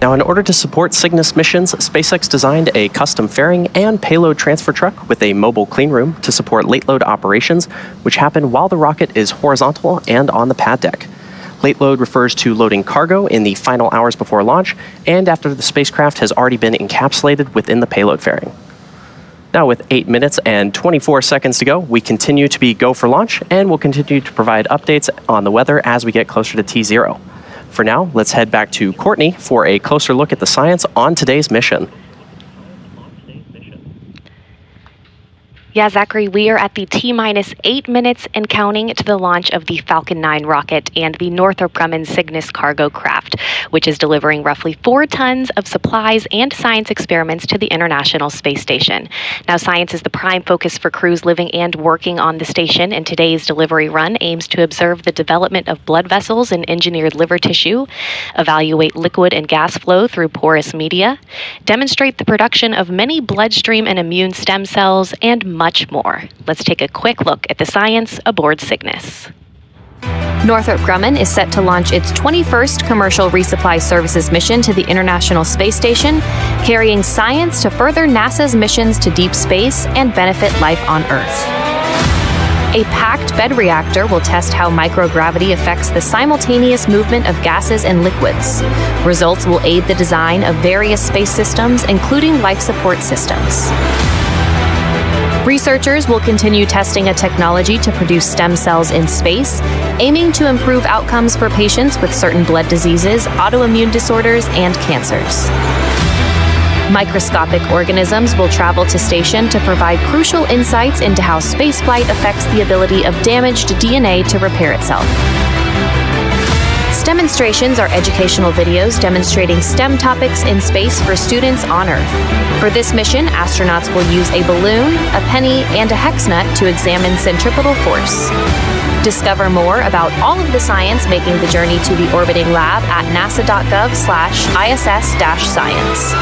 Now, in order to support Cygnus missions, SpaceX designed a custom fairing and payload transfer truck with a mobile cleanroom to support late load operations, which happen while the rocket is horizontal and on the pad deck. Late load refers to loading cargo in the final hours before launch and after the spacecraft has already been encapsulated within the payload fairing. Now, with 8 minutes and 24 seconds to go, we continue to be go for launch, and we'll continue to provide updates on the weather as we get closer to T0. For now, let's head back to Courtney for a closer look at the science on today's mission. Yeah, Zachary, we are at the T-minus 8 minutes and counting to the launch of the Falcon 9 rocket and the Northrop Grumman Cygnus cargo craft, which is delivering roughly 4 tons of supplies and science experiments to the International Space Station. Now, science is the prime focus for crews living and working on the station, and today's delivery run aims to observe the development of blood vessels and engineered liver tissue, evaluate liquid and gas flow through porous media, demonstrate the production of many bloodstream and immune stem cells, and much more. Let's take a quick look at the science aboard Cygnus. Northrop Grumman is set to launch its 21st commercial resupply services mission to the International Space Station, carrying science to further NASA's missions to deep space and benefit life on Earth. A packed bed reactor will test how microgravity affects the simultaneous movement of gases and liquids. Results will aid the design of various space systems, including life support systems. Researchers will continue testing a technology to produce stem cells in space, aiming to improve outcomes for patients with certain blood diseases, autoimmune disorders, and cancers. Microscopic organisms will travel to station to provide crucial insights into how spaceflight affects the ability of damaged DNA to repair itself. Demonstrations are educational videos demonstrating STEM topics in space for students on Earth. For this mission, astronauts will use a balloon, a penny, and a hex nut to examine centripetal force. Discover more about all of the science making the journey to the orbiting lab at nasa.gov/ISS-science.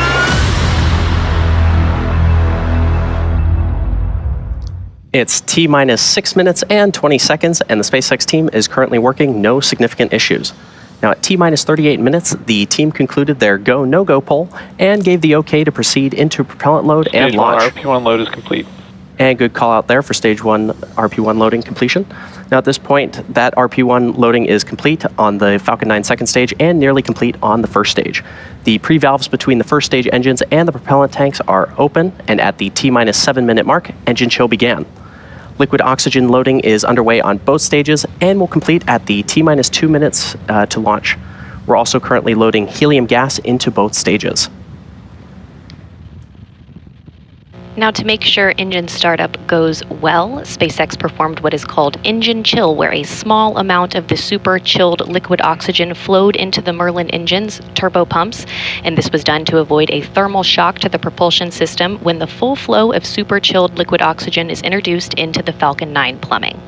It's T-minus 6 minutes and 20 seconds, and the SpaceX team is currently working no significant issues. Now, at T-minus 38 minutes, the team concluded their go, no-go poll and gave the okay to proceed into propellant load and launch. Stage 1 RP1 load is complete. And good call out there for Stage 1 RP1 loading completion. Now, at this point, that RP1 loading is complete on the Falcon 9 second stage and nearly complete on the first stage. The pre-valves between the first stage engines and the propellant tanks are open, and at the T-minus 7 minute mark, engine chill began. Liquid oxygen loading is underway on both stages and will complete at the T-minus 2 minutes to launch. We're also currently loading helium gas into both stages. Now, to make sure engine startup goes well, SpaceX performed what is called engine chill, where a small amount of the super chilled liquid oxygen flowed into the Merlin engine's turbo pumps, and this was done to avoid a thermal shock to the propulsion system when the full flow of super chilled liquid oxygen is introduced into the Falcon 9 plumbing.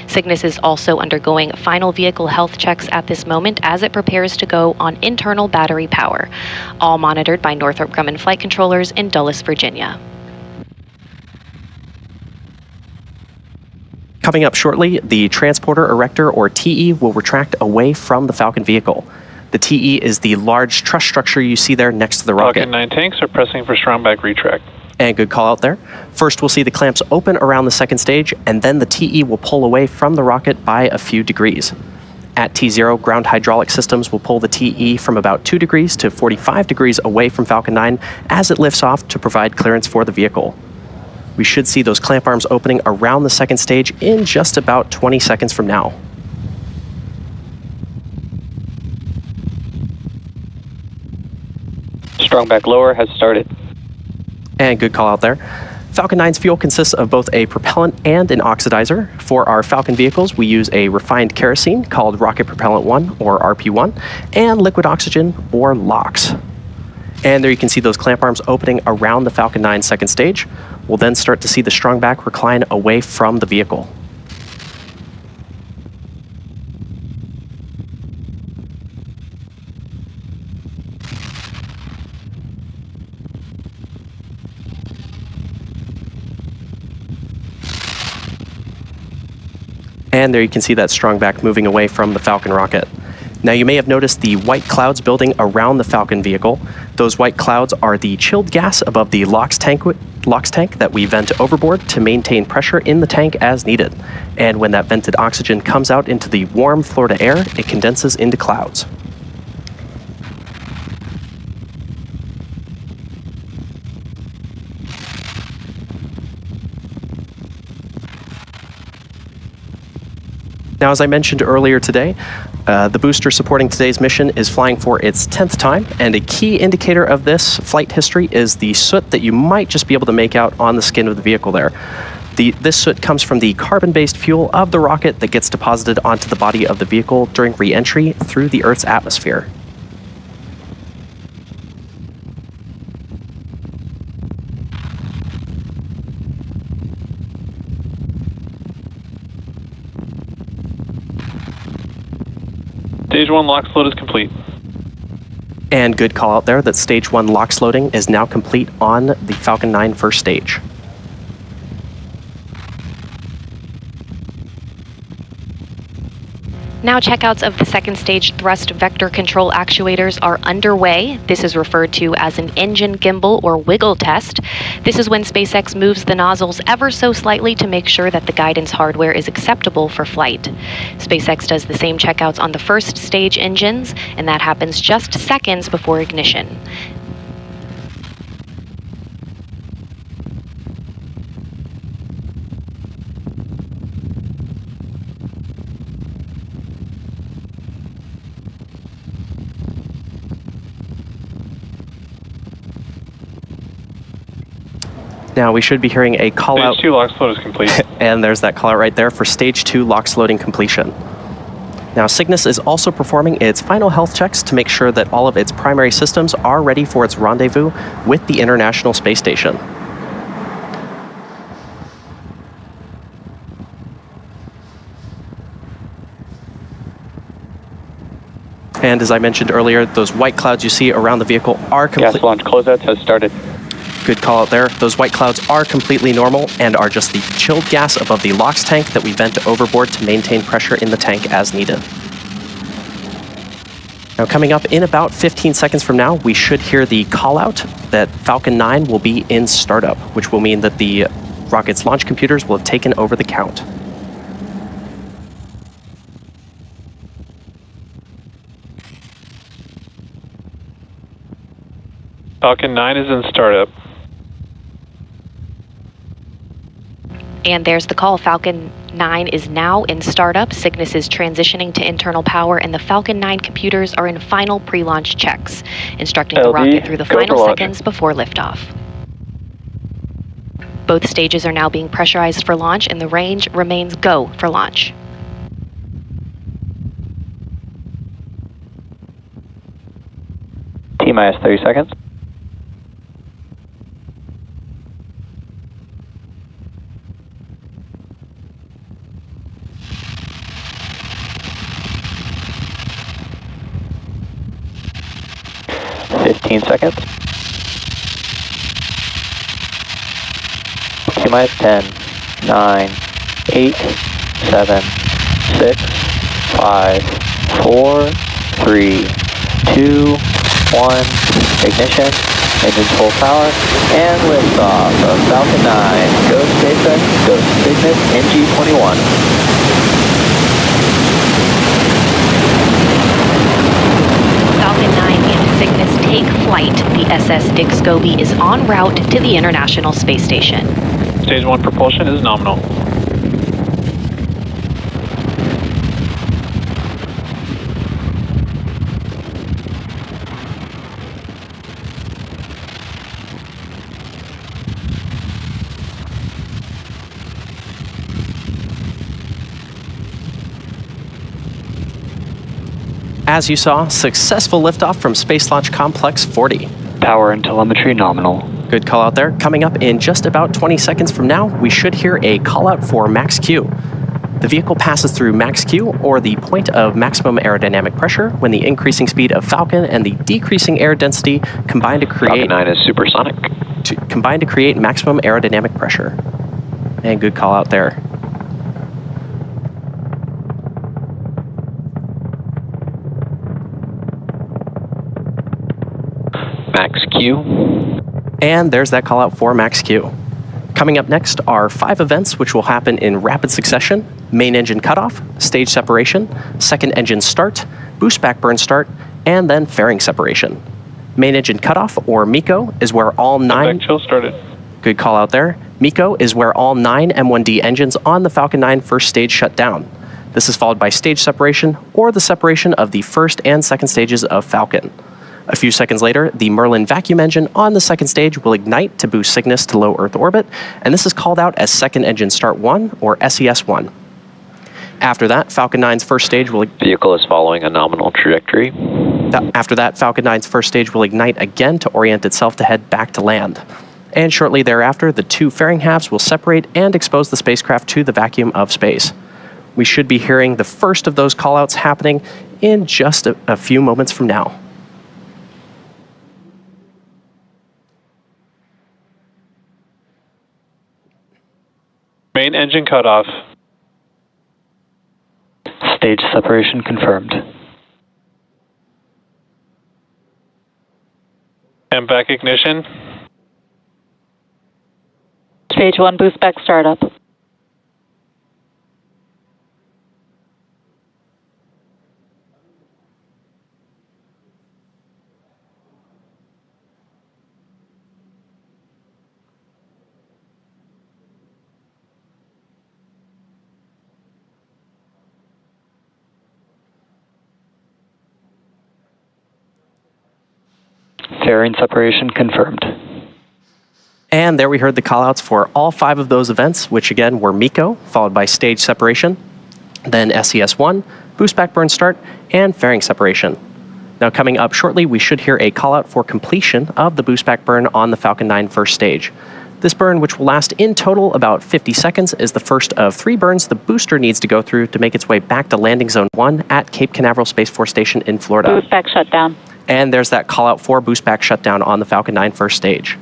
Cygnus is also undergoing final vehicle health checks at this moment as it prepares to go on internal battery power, all monitored by Northrop Grumman flight controllers in Dulles, Virginia. Coming up shortly, the transporter erector, or TE, will retract away from the Falcon vehicle. The TE is the large truss structure you see there next to the rocket. Falcon 9 tanks are pressing for strong back retract. And good call out there. First, we'll see the clamps open around the second stage, and then the TE will pull away from the rocket by a few degrees. At T0, ground hydraulic systems will pull the TE from about 2 degrees to 45 degrees away from Falcon 9 as it lifts off to provide clearance for the vehicle. We should see those clamp arms opening around the second stage in just about 20 seconds from now. Strong back lower has started. And good call out there. Falcon 9's fuel consists of both a propellant and an oxidizer. For our Falcon vehicles, we use a refined kerosene called Rocket Propellant 1, or RP1, and liquid oxygen, or LOX. And there you can see those clamp arms opening around the Falcon 9 second stage. We'll then start to see the strong back recline away from the vehicle. And there you can see that strong back moving away from the Falcon rocket. Now, you may have noticed the white clouds building around the Falcon vehicle. Those white clouds are the chilled gas above the LOX tank that we vent overboard to maintain pressure in the tank as needed. And when that vented oxygen comes out into the warm Florida air, it condenses into clouds. Now, as I mentioned earlier today, the booster supporting today's mission is flying for its 10th time, and a key indicator of this flight history is the soot that you might just be able to make out on the skin of the vehicle there. This soot comes from the carbon-based fuel of the rocket that gets deposited onto the body of the vehicle during re-entry through the Earth's atmosphere. Stage 1 LOX load is complete. And good call out there that Stage 1 LOX loading is now complete on the Falcon 9 first stage. Now checkouts of the second stage thrust vector control actuators are underway. This is referred to as an engine gimbal or wiggle test. This is when SpaceX moves the nozzles ever so slightly to make sure that the guidance hardware is acceptable for flight. SpaceX does the same checkouts on the first stage engines, and that happens just seconds before ignition. Now, we should be hearing a call out. Stage 2 LOX load is complete. And there's that call out right there for Stage 2 LOX loading completion. Now, Cygnus is also performing its final health checks to make sure that all of its primary systems are ready for its rendezvous with the International Space Station. And as I mentioned earlier, those white clouds you see around the vehicle are complete. Gas launch closeouts has started. Good call out there. Those white clouds are completely normal and are just the chilled gas above the LOX tank that we vent overboard to maintain pressure in the tank as needed. Now, coming up in about 15 seconds from now, we should hear the call out that Falcon 9 will be in startup, which will mean that the rocket's launch computers will have taken over the count. Falcon 9 is in startup. And there's the call. Falcon 9 is now in startup. Cygnus is transitioning to internal power, and the Falcon 9 computers are in final pre-launch checks, instructing the rocket through the final seconds before liftoff. Both stages are now being pressurized for launch, and the range remains go for launch. T-minus 30 seconds. Seconds. T-minus 10, 9, 8, 7, 6, 5, 4, 3, 2, 1, ignition, engines full power, and liftoff of Falcon 9. Go SpaceX, go Cygnus, NG-21. Falcon 9 and Cygnus take flight. The SS Dick Scobie is en route to the International Space Station. Stage 1 propulsion is nominal. As you saw, successful liftoff from Space Launch Complex 40. Power and telemetry nominal. Good call out there. Coming up in just about 20 seconds from now, we should hear a call out for Max Q. The vehicle passes through Max Q, or the point of maximum aerodynamic pressure, when the increasing speed of Falcon and the decreasing air density combine to create... Falcon 9 is supersonic. Combine to create maximum aerodynamic pressure. And good call out there. Q. And there's that call out for max Q. Coming up next are 5 events which will happen in rapid succession: main engine cutoff, stage separation, second engine start, boost back burn start, and then fairing separation. Main engine cutoff, or MECO, is where all 9... Chill started. Good call out there. MECO is where all 9 M1D engines on the Falcon 9 first stage shut down. This is followed by stage separation, or the separation of the first and second stages of Falcon. A few seconds later, the Merlin vacuum engine on the second stage will ignite to boost Cygnus to low Earth orbit, and this is called out as second engine start 1, or SES 1. After that, Falcon 9's first stage will... Vehicle is following a nominal trajectory. After that, Falcon 9's first stage will ignite again to orient itself to head back to land. And shortly thereafter, the 2 fairing halves will separate and expose the spacecraft to the vacuum of space. We should be hearing the first of those callouts happening in just a few moments from now. Main engine cutoff. Stage separation confirmed. MVAC ignition. Stage 1 boost back startup. Fairing separation confirmed. And there we heard the callouts for all 5 of those events, which again were MECO, followed by stage separation, then SES1, boost back burn start, and fairing separation. Now coming up shortly, we should hear a callout for completion of the boost back burn on the Falcon 9 first stage. This burn, which will last in total about 50 seconds, is the first of 3 burns the booster needs to go through to make its way back to landing zone 1 at Cape Canaveral Space Force Station in Florida. Boost back shutdown. And there's that call out for boost back shutdown on the Falcon 9 first stage.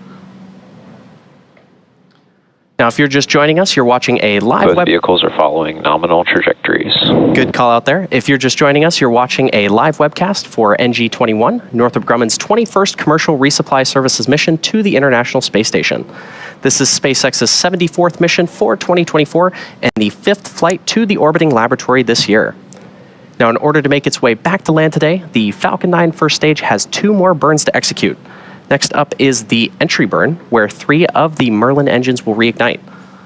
Now, if you're just joining us, you're watching a live Both vehicles are following nominal trajectories. Good call out there. If you're just joining us, you're watching a live webcast for NG-21, Northrop Grumman's 21st commercial resupply services mission to the International Space Station. This is SpaceX's 74th mission for 2024 and the 5th flight to the orbiting laboratory this year. Now, in order to make its way back to land today, the Falcon 9 first stage has 2 more burns to execute. Next up is the entry burn, where 3 of the Merlin engines will reignite.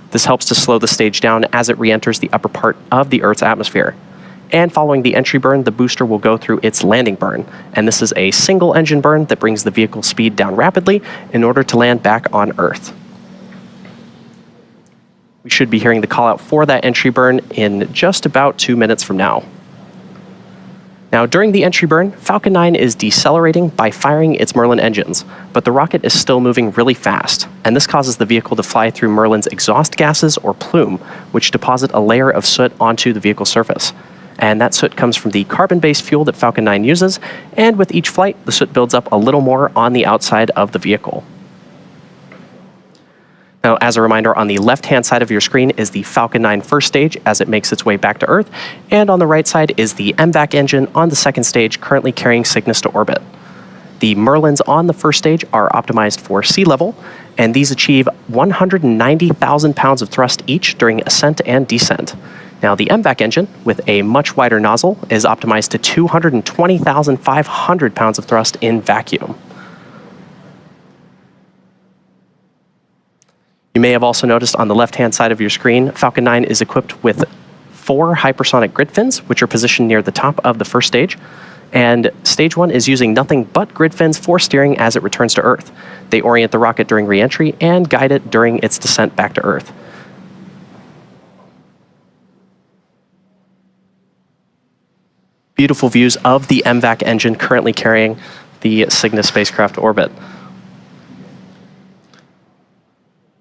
This helps to slow the stage down as it re-enters the upper part of the Earth's atmosphere. And following the entry burn, the booster will go through its landing burn. And this is a single engine burn that brings the vehicle's speed down rapidly in order to land back on Earth. We should be hearing the call out for that entry burn in just about 2 minutes from now. Now, during the entry burn, Falcon 9 is decelerating by firing its Merlin engines, but the rocket is still moving really fast, and this causes the vehicle to fly through Merlin's exhaust gases, or plume, which deposit a layer of soot onto the vehicle's surface. And that soot comes from the carbon-based fuel that Falcon 9 uses, and with each flight, the soot builds up a little more on the outside of the vehicle. Now, as a reminder, on the left-hand side of your screen is the Falcon 9 first stage as it makes its way back to Earth, and on the right side is the MVAC engine on the second stage currently carrying Cygnus to orbit. The Merlins on the first stage are optimized for sea level, and these achieve 190,000 pounds of thrust each during ascent and descent. Now, the MVAC engine, with a much wider nozzle, is optimized to 220,500 pounds of thrust in vacuum. You may have also noticed on the left-hand side of your screen, Falcon 9 is equipped with 4 hypersonic grid fins, which are positioned near the top of the first stage. And stage 1 is using nothing but grid fins for steering as it returns to Earth. They orient the rocket during re-entry and guide it during its descent back to Earth. Beautiful views of the MVAC engine currently carrying the Cygnus spacecraft to orbit.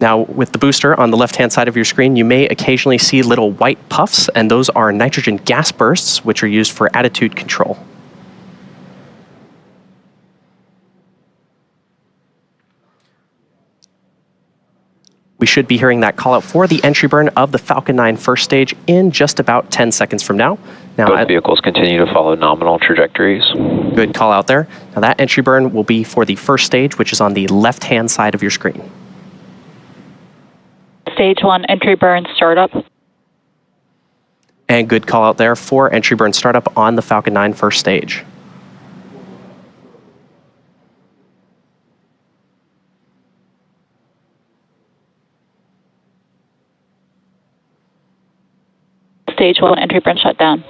Now, with the booster on the left-hand side of your screen, you may occasionally see little white puffs, and those are nitrogen gas bursts, which are used for attitude control. We should be hearing that call out for the entry burn of the Falcon 9 first stage in just about 10 seconds from now. Now, Both vehicles continue to follow nominal trajectories. good call out there. Now that entry burn will be for the first stage, which is on the left-hand side of your screen. Stage 1 entry burn startup. And good call out there for entry burn startup on the Falcon 9 first stage. Stage 1 entry burn shutdown.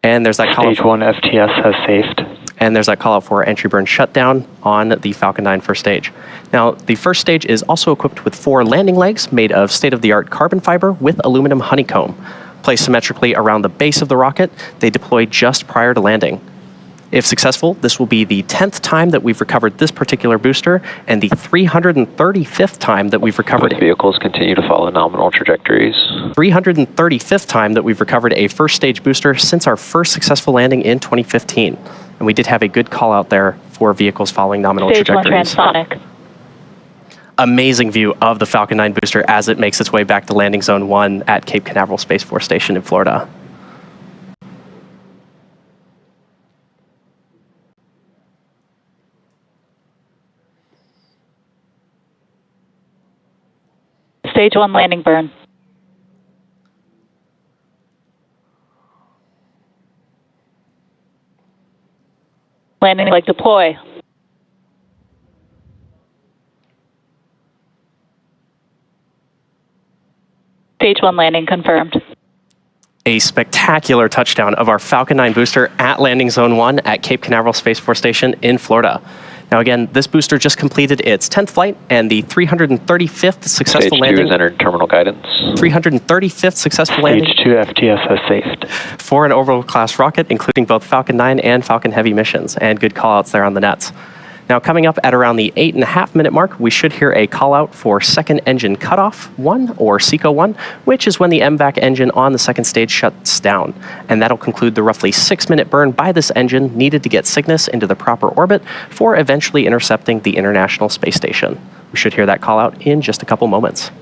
And there's that call out. Stage 1 FTS has safed. And there's that call out for entry burn shutdown on the Falcon 9 first stage. Now, the first stage is also equipped with 4 landing legs made of state-of-the-art carbon fiber with aluminum honeycomb. Placed symmetrically around the base of the rocket, they deploy just prior to landing. If successful, this will be the 10th time that we've recovered this particular booster and the 335th time that we've recovered. Both vehicles continue to follow nominal trajectories. 335th time that we've recovered a first stage booster since our first successful landing in 2015. And we did have a good call out there for vehicles following nominal Stage 1 trajectories. transonic. Amazing view of the Falcon 9 booster as it makes its way back to landing zone 1 at Cape Canaveral Space Force Station in Florida. Stage 1 landing burn. Landing leg deploy. Stage 1 landing confirmed. A spectacular touchdown of our Falcon 9 booster at landing zone 1 at Cape Canaveral Space Force Station in Florida. Now again, this booster just completed its 10th flight and the 335th successful Stage 2 landing. has entered terminal guidance. 335th successful landing. Stage 2 FTS has safed. For an orbital class rocket, including both Falcon 9 and Falcon Heavy missions, and good callouts there on the nets. Now, coming up at around the 8.5-minute mark, we should hear a callout for second engine cutoff 1, or SECO 1, which is when the MVAC engine on the second stage shuts down. And that'll conclude the roughly 6-minute burn by this engine needed to get Cygnus into the proper orbit for eventually intercepting the International Space Station. We should hear that callout in just a couple moments.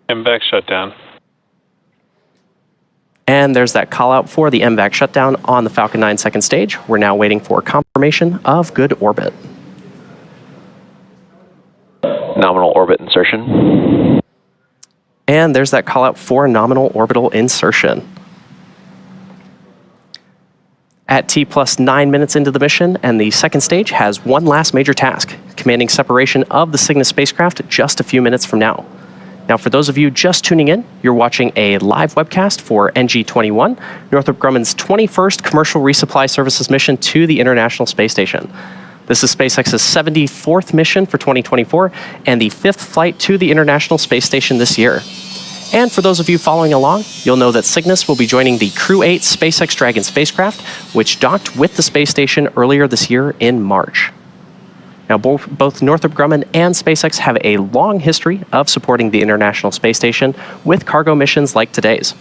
MVAC shutdown. And there's that call out for the MVAC shutdown on the Falcon 9 second stage. We're now waiting for confirmation of good orbit. Nominal orbit insertion. And there's that call out for nominal orbital insertion. At T plus 9 minutes into the mission, and the second stage has one last major task, commanding separation of the Cygnus spacecraft just a few minutes from now. Now, for those of you just tuning in, you're watching a live webcast for NG-21, Northrop Grumman's 21st commercial resupply services mission to the International Space Station. This is SpaceX's 74th mission for 2024 and the 5th flight to the International Space Station this year. And for those of you following along, you'll know that Cygnus will be joining the Crew 8 SpaceX Dragon spacecraft, which docked with the space station earlier this year in March. Now, both Northrop Grumman and SpaceX have a long history of supporting the International Space Station with cargo missions like today's.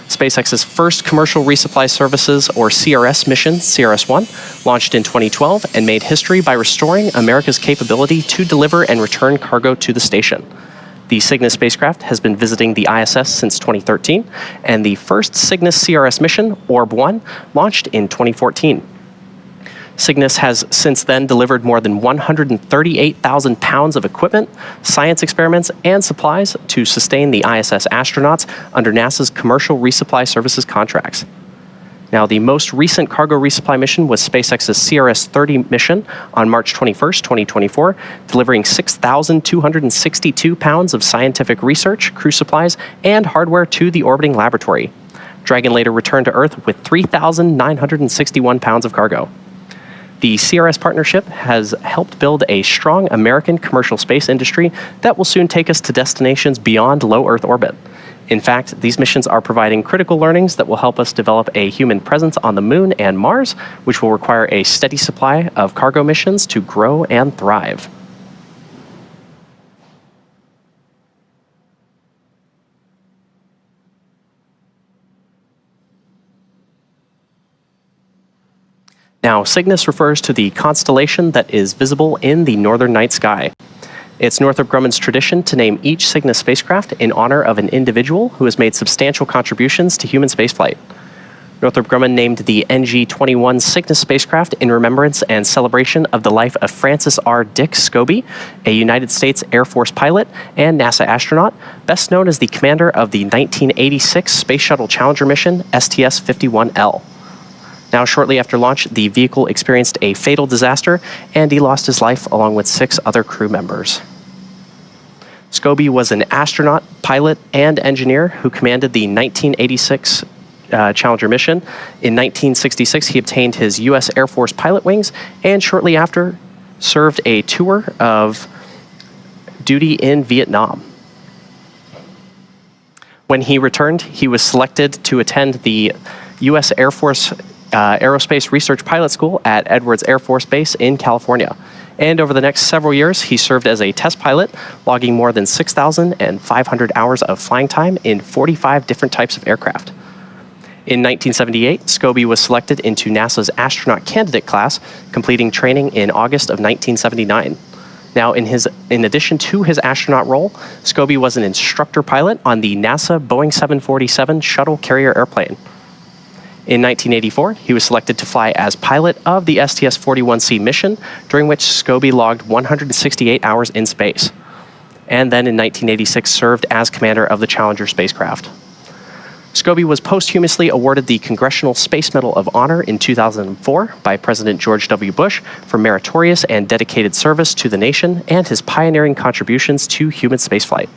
SpaceX's first commercial resupply services, or CRS mission, CRS-1, launched in 2012 and made history by restoring America's capability to deliver and return cargo to the station. The Cygnus spacecraft has been visiting the ISS since 2013, and the first Cygnus CRS mission, Orb-1, launched in 2014. Cygnus has since then delivered more than 138,000 pounds of equipment, science experiments, and supplies to sustain the ISS astronauts under NASA's commercial resupply services contracts. Now, the most recent cargo resupply mission was SpaceX's CRS-30 mission on March 21st, 2024, delivering 6,262 pounds of scientific research, crew supplies, and hardware to the orbiting laboratory. Dragon later returned to Earth with 3,961 pounds of cargo. The CRS partnership has helped build a strong American commercial space industry that will soon take us to destinations beyond low Earth orbit. In fact, these missions are providing critical learnings that will help us develop a human presence on the Moon and Mars, which will require a steady supply of cargo missions to grow and thrive. Now, Cygnus refers to the constellation that is visible in the northern night sky. It's Northrop Grumman's tradition to name each Cygnus spacecraft in honor of an individual who has made substantial contributions to human spaceflight. Northrop Grumman named the NG-21 Cygnus spacecraft in remembrance and celebration of the life of Francis R. Dick Scobie, a United States Air Force pilot and NASA astronaut, best known as the commander of the 1986 Space Shuttle Challenger mission, STS-51L. Now, shortly after launch, the vehicle experienced a fatal disaster, and he lost his life along with 6 other crew members. Scobie was an astronaut, pilot, and engineer who commanded the 1986 Challenger mission. In 1966, he obtained his U.S. Air Force pilot wings, and shortly after, served a tour of duty in Vietnam. When he returned, he was selected to attend the U.S. Air Force Aerospace Research Pilot School at Edwards Air Force Base in California. And over the next several years, he served as a test pilot, logging more than 6,500 hours of flying time in 45 different types of aircraft. In 1978, Scobie was selected into NASA's astronaut candidate class, completing training in August of 1979. Now, in addition to his astronaut role, Scobie was an instructor pilot on the NASA Boeing 747 shuttle carrier airplane. In 1984, he was selected to fly as pilot of the STS-41C mission, during which Scobie logged 168 hours in space. And then in 1986, served as commander of the Challenger spacecraft. Scobie was posthumously awarded the Congressional Space Medal of Honor in 2004 by President George W. Bush for meritorious and dedicated service to the nation and his pioneering contributions to human spaceflight.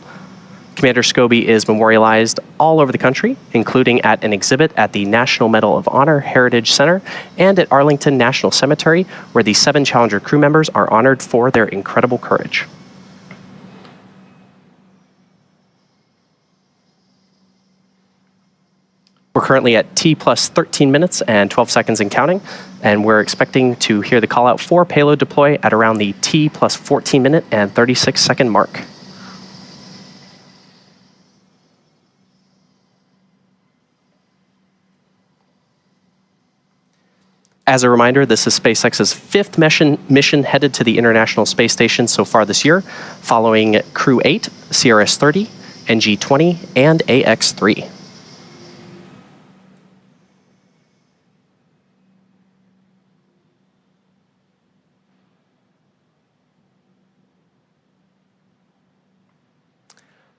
Commander Scobie is memorialized all over the country, including at an exhibit at the National Medal of Honor Heritage Center and at Arlington National Cemetery, where the 7 Challenger crew members are honored for their incredible courage. We're currently at T plus 13 minutes and 12 seconds and counting, and we're expecting to hear the call out for payload deploy at around the T plus 14 minute and 36 second mark. As a reminder, this is SpaceX's 5th mission headed to the International Space Station so far this year, following Crew 8, CRS-30, NG-20, and AX-3.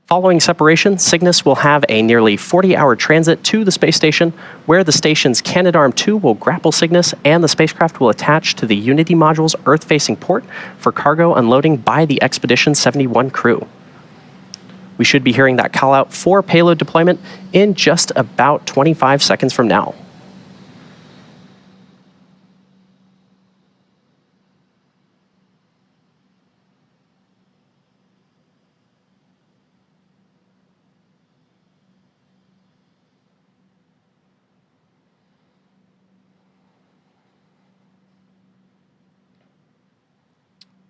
Following separation, Cygnus will have a nearly 40-hour transit to the space station, where the station's Canadarm2 will grapple Cygnus and the spacecraft will attach to the Unity module's Earth-facing port for cargo unloading by the Expedition 71 crew. We should be hearing that call out for payload deployment in just about 25 seconds from now.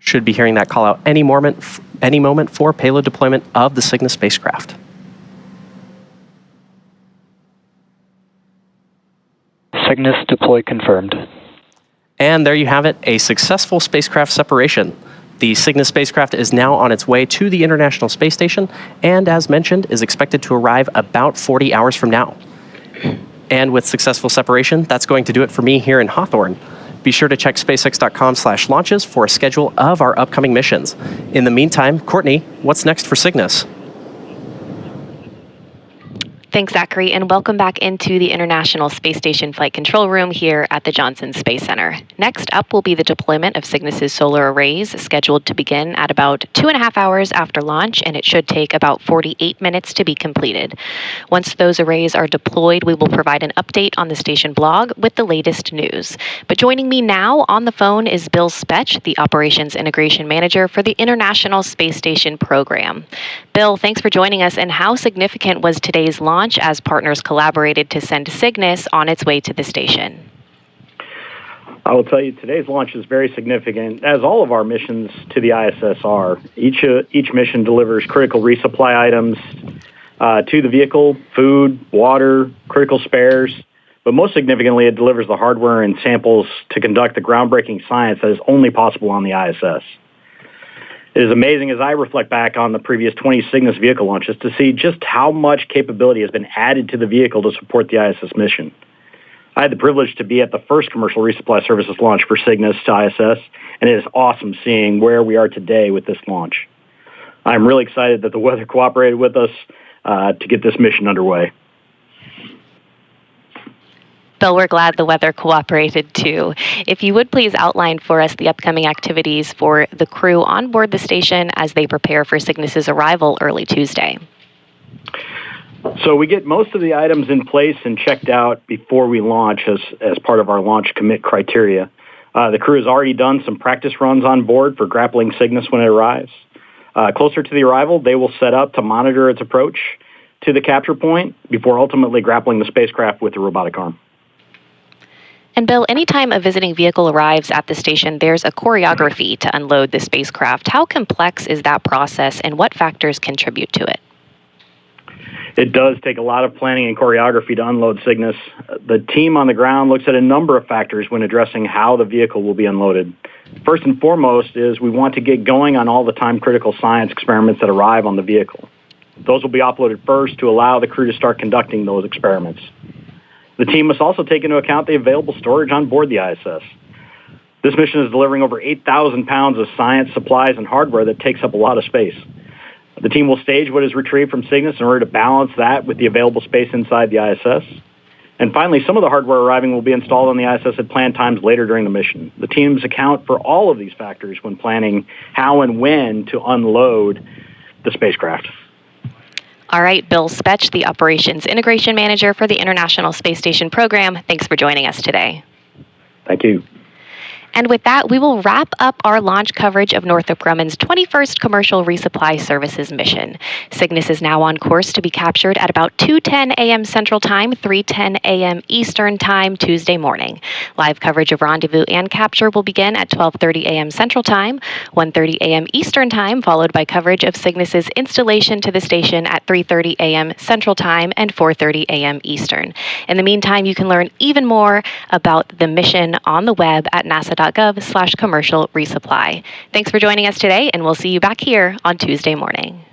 Should be hearing that call out any moment for payload deployment of the Cygnus spacecraft. Cygnus deploy confirmed. And there you have it, a successful spacecraft separation. The Cygnus spacecraft is now on its way to the International Space Station, and as mentioned, is expected to arrive about 40 hours from now. And with successful separation, that's going to do it for me here in Hawthorne. Be sure to check spacex.com/launches for a schedule of our upcoming missions. In the meantime, Courtney, what's next for Cygnus? Thanks, Zachary, and welcome back into the International Space Station Flight Control Room here at the Johnson Space Center. Next up will be the deployment of Cygnus's solar arrays, scheduled to begin at about 2.5 hours after launch, and it should take about 48 minutes to be completed. Once those arrays are deployed, we will provide an update on the station blog with the latest news. But joining me now on the phone is Bill Spetch, the Operations Integration Manager for the International Space Station program. Bill, thanks for joining us, and how significant was today's launch as partners collaborated to send Cygnus on its way to the station? I will tell you, today's launch is very significant, as all of our missions to the ISS are. Each mission delivers critical resupply items to the vehicle, food, water, critical spares, but most significantly, it delivers the hardware and samples to conduct the groundbreaking science that is only possible on the ISS. It is amazing as I reflect back on the previous 20 Cygnus vehicle launches to see just how much capability has been added to the vehicle to support the ISS mission. I had the privilege to be at the first commercial resupply services launch for Cygnus to ISS, and it is awesome seeing where we are today with this launch. I'm really excited that the weather cooperated with us to get this mission underway. Bill, we're glad the weather cooperated too. If you would please outline for us the upcoming activities for the crew on board the station as they prepare for Cygnus's arrival early Tuesday. So we get most of the items in place and checked out before we launch as part of our launch commit criteria. The crew has already done some practice runs on board for grappling Cygnus when it arrives. Closer to the arrival, they will set up to monitor its approach to the capture point before ultimately grappling the spacecraft with the robotic arm. And Bill, anytime a visiting vehicle arrives at the station, there's a choreography to unload the spacecraft. How complex is that process, and what factors contribute to it? It does take a lot of planning and choreography to unload Cygnus. The team on the ground looks at a number of factors when addressing how the vehicle will be unloaded. First and foremost is we want to get going on all the time-critical science experiments that arrive on the vehicle. Those will be uploaded first to allow the crew to start conducting those experiments. The team must also take into account the available storage on board the ISS. This mission is delivering over 8,000 pounds of science, supplies, and hardware that takes up a lot of space. The team will stage what is retrieved from Cygnus in order to balance that with the available space inside the ISS. And finally, some of the hardware arriving will be installed on the ISS at planned times later during the mission. The teams account for all of these factors when planning how and when to unload the spacecraft. All right, Bill Spetch, the Operations Integration Manager for the International Space Station Program. Thanks for joining us today. Thank you. And with that, we will wrap up our launch coverage of Northrop Grumman's 21st Commercial Resupply Services mission. Cygnus is now on course to be captured at about 2:10 a.m. Central Time, 3:10 a.m. Eastern Time, Tuesday morning. Live coverage of rendezvous and capture will begin at 12:30 a.m. Central Time, 1:30 a.m. Eastern Time, followed by coverage of Cygnus's installation to the station at 3:30 a.m. Central Time and 4:30 a.m. Eastern. In the meantime, you can learn even more about the mission on the web at nasa.gov/commercial resupply. Thanks for joining us today, and we'll see you back here on Tuesday morning.